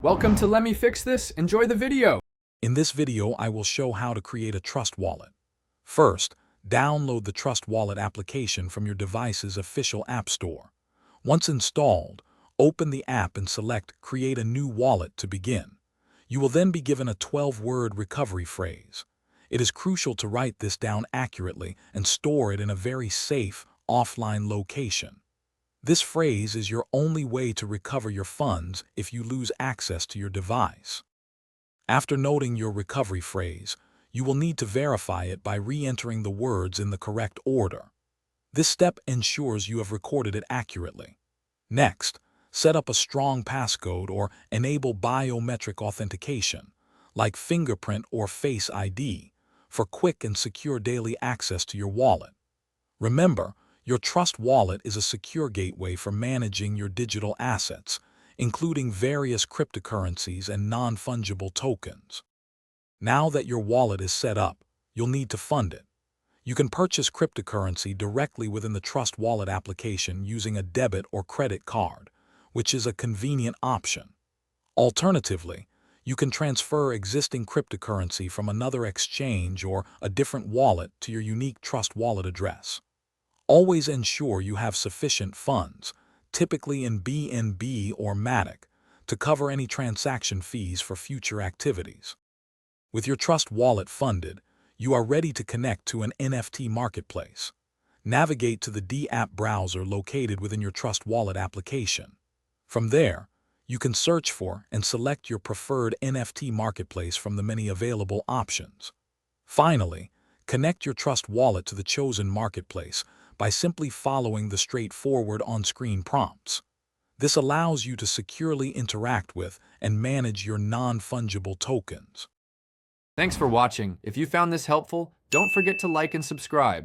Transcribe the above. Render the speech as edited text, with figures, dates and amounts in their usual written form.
Welcome to Let Me Fix This. Enjoy the video. In this video, I will show how to create a Trust Wallet. First, download the Trust Wallet application from your device's official app store. Once installed, open the app and select Create a New Wallet to begin. You will then be given a 12-word recovery phrase. It is crucial to write this down accurately and store it in a very safe, offline location. This phrase is your only way to recover your funds if you lose access to your device. After noting your recovery phrase, you will need to verify it by re-entering the words in the correct order. This step ensures you have recorded it accurately. Next, set up a strong passcode or enable biometric authentication, like fingerprint or Face ID, for quick and secure daily access to your wallet. Remember, your Trust Wallet is a secure gateway for managing your digital assets, including various cryptocurrencies and non-fungible tokens. Now that your wallet is set up, you'll need to fund it. You can purchase cryptocurrency directly within the Trust Wallet application using a debit or credit card, which is a convenient option. Alternatively, you can transfer existing cryptocurrency from another exchange or a different wallet to your unique Trust Wallet address. Always ensure you have sufficient funds, typically in BNB or Matic, to cover any transaction fees for future activities. With your Trust Wallet funded, you are ready to connect to an NFT marketplace. Navigate to the D-App browser located within your Trust Wallet application. From there, you can search for and select your preferred NFT marketplace from the many available options. Finally, connect your Trust Wallet to the chosen marketplace by simply following the straightforward on-screen prompts. This allows you to securely interact with and manage your non-fungible tokens. Thanks for watching. If you found this helpful, don't forget to like and subscribe.